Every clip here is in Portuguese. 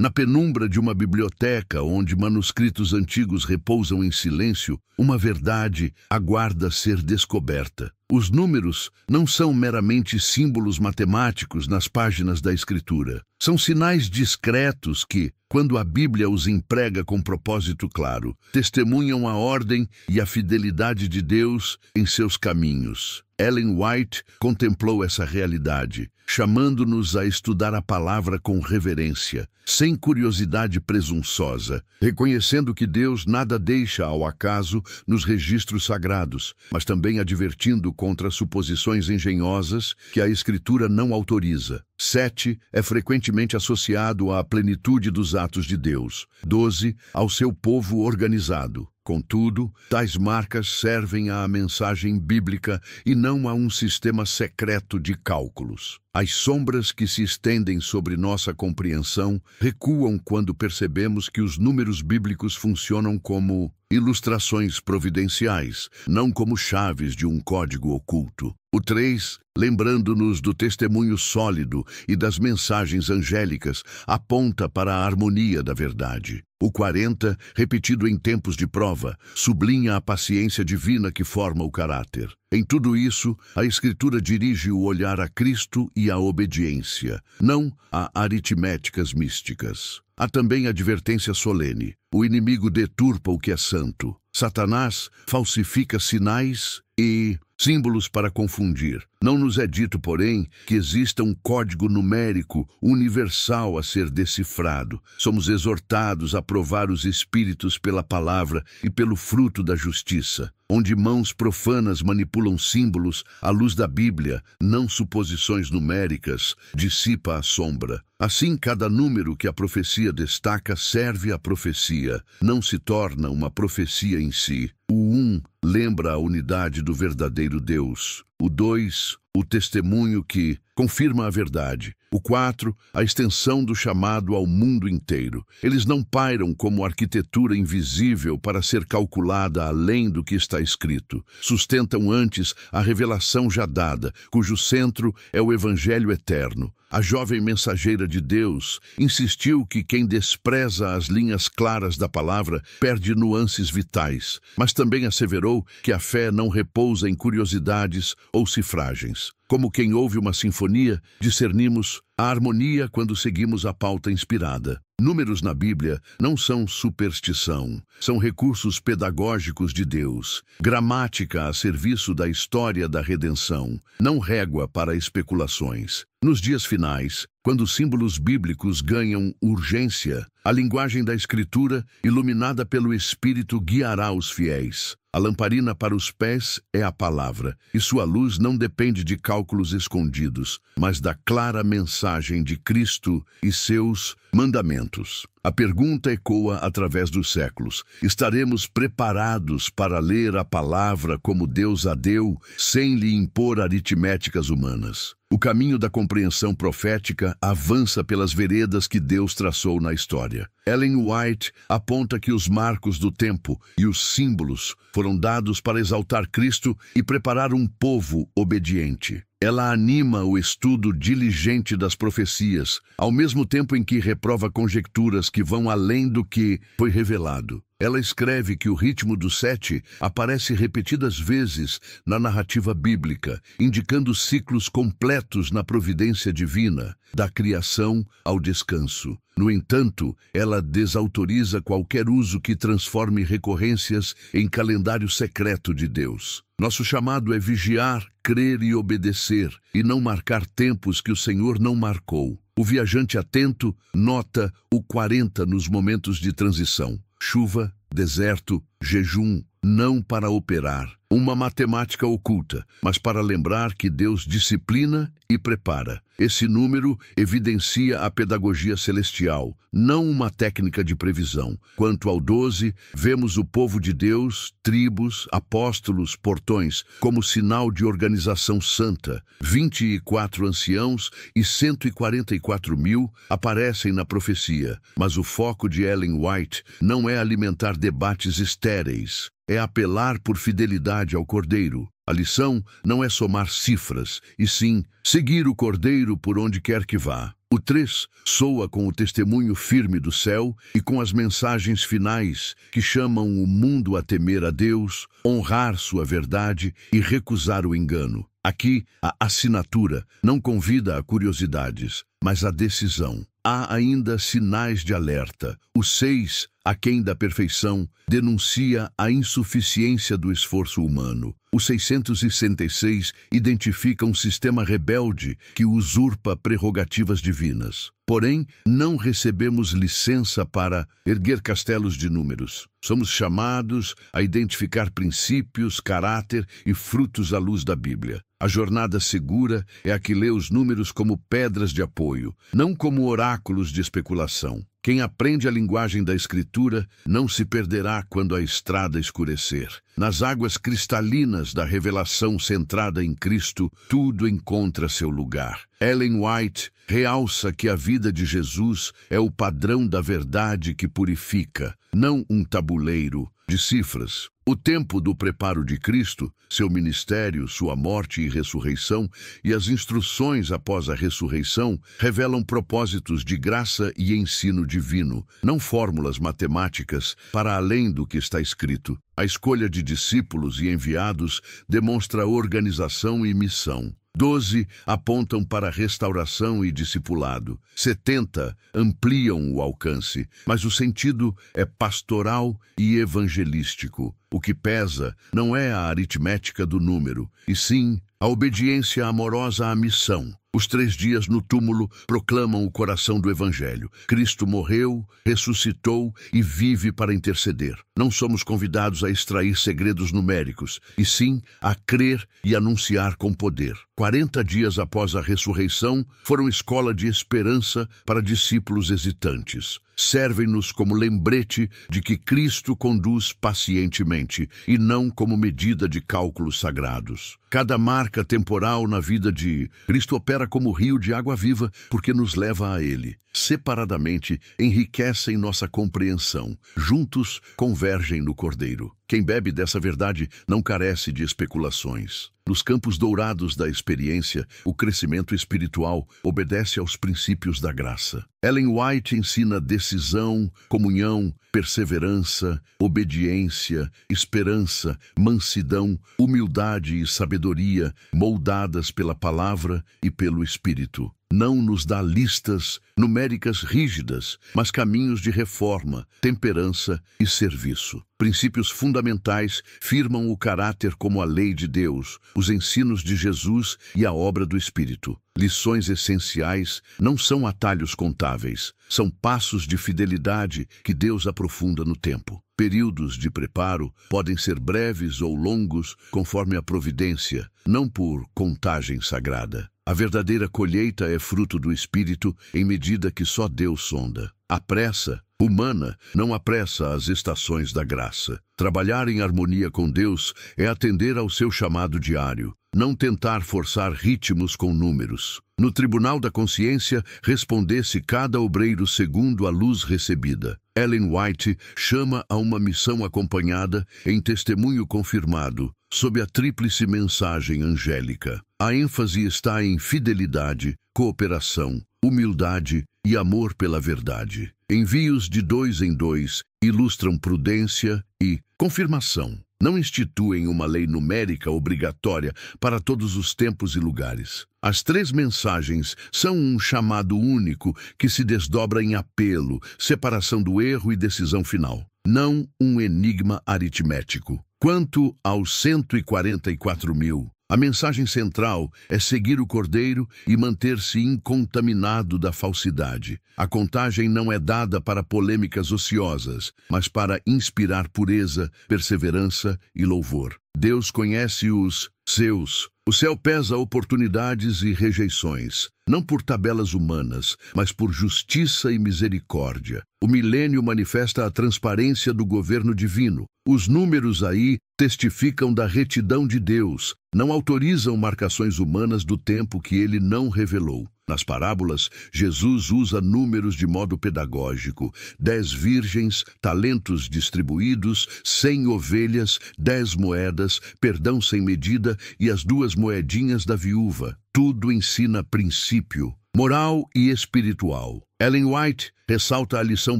Na penumbra de uma biblioteca onde manuscritos antigos repousam em silêncio, uma verdade aguarda ser descoberta. Os números não são meramente símbolos matemáticos nas páginas da Escritura. São sinais discretos que, quando a Bíblia os emprega com propósito claro, testemunham a ordem e a fidelidade de Deus em seus caminhos. Ellen White contemplou essa realidade, chamando-nos a estudar a palavra com reverência, sem curiosidade presunçosa, reconhecendo que Deus nada deixa ao acaso nos registros sagrados, mas também advertindo contra suposições engenhosas que a Escritura não autoriza. 7 é frequentemente associado à plenitude dos atos de Deus. 12, ao seu povo organizado. Contudo, tais marcas servem à mensagem bíblica e não a um sistema secreto de cálculos. As sombras que se estendem sobre nossa compreensão recuam quando percebemos que os números bíblicos funcionam como ilustrações providenciais, não como chaves de um código oculto. O 3, lembrando-nos do testemunho sólido e das mensagens angélicas, aponta para a harmonia da verdade. O 40, repetido em tempos de prova, sublinha a paciência divina que forma o caráter. Em tudo isso, a Escritura dirige o olhar a Cristo e à obediência, não a aritméticas místicas. Há também advertência solene. O inimigo deturpa o que é santo. Satanás falsifica sinais e símbolos para confundir. Não nos é dito, porém, que exista um código numérico universal a ser decifrado. Somos exortados a provar os espíritos pela palavra e pelo fruto da justiça. Onde mãos profanas manipulam símbolos, a luz da Bíblia, não suposições numéricas, dissipa a sombra. Assim, cada número que a profecia destaca serve à profecia, não se torna uma profecia em si. O 1 lembra a unidade do verdadeiro Deus. O 2, o testemunho que confirma a verdade. O 4, a extensão do chamado ao mundo inteiro. Eles não pairam como arquitetura invisível para ser calculada além do que está escrito. Sustentam antes a revelação já dada, cujo centro é o Evangelho eterno. A jovem mensageira de Deus insistiu que quem despreza as linhas claras da palavra perde nuances vitais, mas também asseverou que a fé não repousa em curiosidades ou cifragens. Como quem ouve uma sinfonia, discernimos a harmonia quando seguimos a pauta inspirada. Números na Bíblia não são superstição, são recursos pedagógicos de Deus, gramática a serviço da história da redenção, não régua para especulações. Nos dias finais, quando os símbolos bíblicos ganham urgência, a linguagem da Escritura, iluminada pelo Espírito, guiará os fiéis. A lamparina para os pés é a palavra, e sua luz não depende de cálculos escondidos, mas da clara mensagem de Cristo e seus mandamentos. A pergunta ecoa através dos séculos. Estaremos preparados para ler a palavra como Deus a deu, sem lhe impor aritméticas humanas? O caminho da compreensão profética avança pelas veredas que Deus traçou na história. Ellen White aponta que os marcos do tempo e os símbolos foram dados para exaltar Cristo e preparar um povo obediente. Ela anima o estudo diligente das profecias, ao mesmo tempo em que reprova conjecturas que vão além do que foi revelado. Ela escreve que o ritmo do 7 aparece repetidas vezes na narrativa bíblica, indicando ciclos completos na providência divina, da criação ao descanso. No entanto, ela desautoriza qualquer uso que transforme recorrências em calendário secreto de Deus. Nosso chamado é vigiar, crer e obedecer, e não marcar tempos que o Senhor não marcou. O viajante atento nota o 40 nos momentos de transição. Chuva, deserto, jejum, não para operar. Uma matemática oculta, mas para lembrar que Deus disciplina e prepara. Esse número evidencia a pedagogia celestial, não uma técnica de previsão. Quanto ao 12, vemos o povo de Deus, tribos, apóstolos, portões, como sinal de organização santa. 24 anciãos e 144.000 aparecem na profecia, mas o foco de Ellen White não é alimentar debates estéreis, é apelar por fidelidade ao Cordeiro. A lição não é somar cifras, e sim seguir o Cordeiro por onde quer que vá. O 3 soa com o testemunho firme do céu e com as mensagens finais que chamam o mundo a temer a Deus, honrar sua verdade e recusar o engano. Aqui, a assinatura não convida a curiosidades, mas a decisão. Há ainda sinais de alerta. O 6, aquém da perfeição, denuncia a insuficiência do esforço humano. O 666 identifica um sistema rebelde que usurpa prerrogativas divinas. Porém, não recebemos licença para erguer castelos de números. Somos chamados a identificar princípios, caráter e frutos à luz da Bíblia. A jornada segura é a que lê os números como pedras de apoio, não como oráculos de especulação. Quem aprende a linguagem da Escritura não se perderá quando a estrada escurecer. Nas águas cristalinas da revelação centrada em Cristo, tudo encontra seu lugar. Ellen White realça que a vida de Jesus é o padrão da verdade que purifica, não um tabuleiro de cifras. O tempo do preparo de Cristo, seu ministério, sua morte e ressurreição, e as instruções após a ressurreição revelam propósitos de graça e ensino divino, não fórmulas matemáticas para além do que está escrito. A escolha de discípulos e enviados demonstra organização e missão. 12 apontam para restauração e discipulado. 70 ampliam o alcance, mas o sentido é pastoral e evangelístico. O que pesa não é a aritmética do número, e sim a obediência amorosa à missão. Os 3 dias no túmulo proclamam o coração do Evangelho. Cristo morreu, ressuscitou e vive para interceder. Não somos convidados a extrair segredos numéricos, e sim a crer e anunciar com poder. 40 dias após a ressurreição foram escola de esperança para discípulos hesitantes. Servem-nos como lembrete de que Cristo conduz pacientemente e não como medida de cálculos sagrados. Cada marca temporal na vida de Cristo opera como rio de água viva porque nos leva a Ele. Separadamente, enriquecem nossa compreensão. Juntos, convergem no Cordeiro. Quem bebe dessa verdade não carece de especulações. Nos campos dourados da experiência, o crescimento espiritual obedece aos princípios da graça. Ellen White ensina decisão, comunhão, perseverança, obediência, esperança, mansidão, humildade e sabedoria, moldadas pela palavra e pelo Espírito. Não nos dá listas numéricas rígidas, mas caminhos de reforma, temperança e serviço. Princípios fundamentais firmam o caráter como a lei de Deus, os ensinos de Jesus e a obra do Espírito. Lições essenciais não são atalhos contáveis, são passos de fidelidade que Deus aprofunda no tempo. Períodos de preparo podem ser breves ou longos, conforme a providência, não por contagem sagrada. A verdadeira colheita é fruto do Espírito em medida que só Deus sonda. A pressa humana não apressa as estações da graça. Trabalhar em harmonia com Deus é atender ao seu chamado diário, não tentar forçar ritmos com números. No tribunal da consciência, respondesse cada obreiro segundo a luz recebida. Ellen White chama a uma missão acompanhada em testemunho confirmado, sob a tríplice mensagem angélica. A ênfase está em fidelidade, cooperação, humildade e amor pela verdade. Envios de 2 em 2 ilustram prudência e confirmação. Não instituem uma lei numérica obrigatória para todos os tempos e lugares. As 3 mensagens são um chamado único que se desdobra em apelo, separação do erro e decisão final, não um enigma aritmético. Quanto aos 144.000, a mensagem central é seguir o Cordeiro e manter-se incontaminado da falsidade. A contagem não é dada para polêmicas ociosas, mas para inspirar pureza, perseverança e louvor. Deus conhece os seus. O céu pesa oportunidades e rejeições, não por tabelas humanas, mas por justiça e misericórdia. O milênio manifesta a transparência do governo divino. Os números aí testificam da retidão de Deus, não autorizam marcações humanas do tempo que ele não revelou. Nas parábolas, Jesus usa números de modo pedagógico: 10 virgens, talentos distribuídos, 100 ovelhas, 10 moedas, perdão sem medida e as 2 moedinhas da viúva. Tudo ensina princípio, moral e espiritual. Ellen White ressalta a lição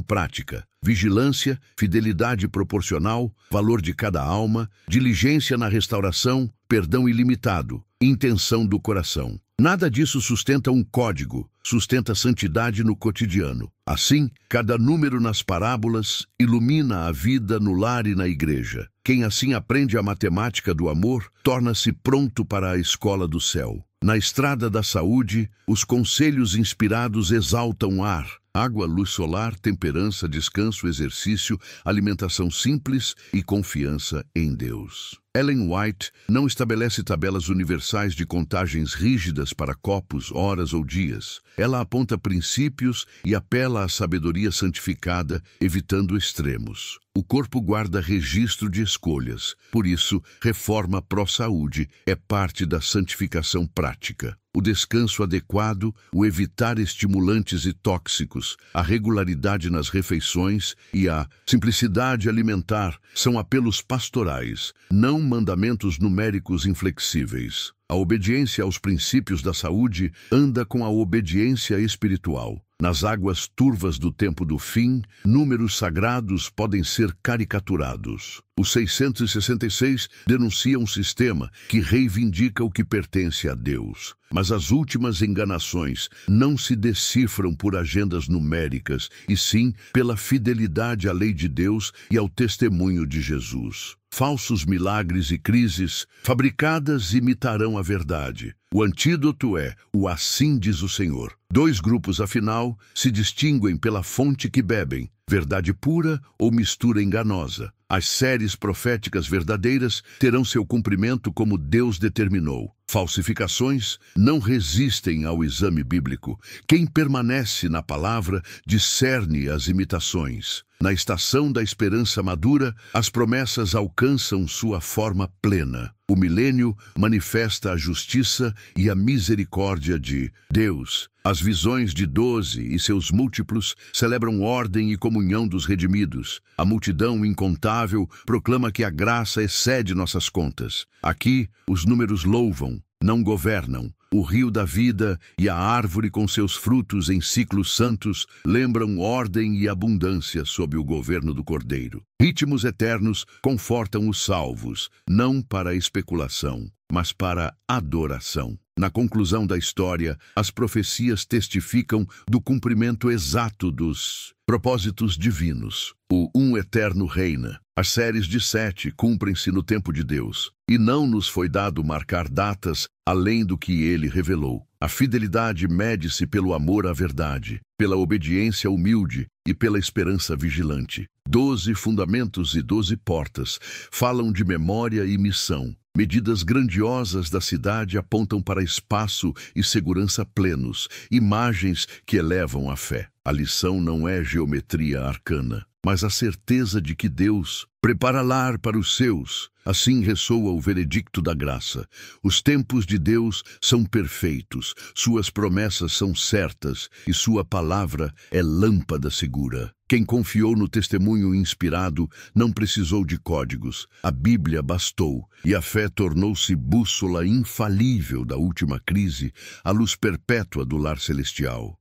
prática: vigilância, fidelidade proporcional, valor de cada alma, diligência na restauração, perdão ilimitado, intenção do coração. Nada disso sustenta um código, sustenta santidade no cotidiano. Assim, cada número nas parábolas ilumina a vida no lar e na igreja. Quem assim aprende a matemática do amor, torna-se pronto para a escola do céu. Na estrada da saúde, os conselhos inspirados exaltam ar: água, luz solar, temperança, descanso, exercício, alimentação simples e confiança em Deus. Ellen White não estabelece tabelas universais de contagens rígidas para copos, horas ou dias. Ela aponta princípios e apela à sabedoria santificada, evitando extremos. O corpo guarda registro de escolhas. Por isso, reforma pró-saúde é parte da santificação prática. O descanso adequado, o evitar estimulantes e tóxicos, a regularidade nas refeições e a simplicidade alimentar são apelos pastorais, não mandamentos numéricos inflexíveis. A obediência aos princípios da saúde anda com a obediência espiritual. Nas águas turvas do tempo do fim, números sagrados podem ser caricaturados. O 666 denuncia um sistema que reivindica o que pertence a Deus. Mas as últimas enganações não se decifram por agendas numéricas, e sim pela fidelidade à lei de Deus e ao testemunho de Jesus. Falsos milagres e crises fabricadas imitarão a verdade. O antídoto é o assim diz o Senhor. 2 grupos, afinal, se distinguem pela fonte que bebem: verdade pura ou mistura enganosa. As séries proféticas verdadeiras terão seu cumprimento como Deus determinou. Falsificações não resistem ao exame bíblico. Quem permanece na palavra discerne as imitações. Na estação da esperança madura, as promessas alcançam sua forma plena. O milênio manifesta a justiça e a misericórdia de Deus. As visões de 12 e seus múltiplos celebram ordem e comunhão dos redimidos. A multidão incontável proclama que a graça excede nossas contas. Aqui, os números louvam, não governam. O rio da vida e a árvore com seus frutos em ciclos santos lembram ordem e abundância sob o governo do Cordeiro. Ritmos eternos confortam os salvos, não para especulação, mas para adoração. Na conclusão da história, as profecias testificam do cumprimento exato dos propósitos divinos. O um eterno reina. As séries de 7 cumprem-se no tempo de Deus, e não nos foi dado marcar datas além do que ele revelou. A fidelidade mede-se pelo amor à verdade, pela obediência humilde e pela esperança vigilante. 12 fundamentos e 12 portas falam de memória e missão. Medidas grandiosas da cidade apontam para espaço e segurança plenos, imagens que elevam a fé. A lição não é geometria arcana, mas a certeza de que Deus prepara lar para os seus. Assim ressoa o veredicto da graça. Os tempos de Deus são perfeitos, suas promessas são certas e sua palavra é lâmpada segura. Quem confiou no testemunho inspirado não precisou de códigos. A Bíblia bastou, e a fé tornou-se bússola infalível da última crise, a luz perpétua do lar celestial.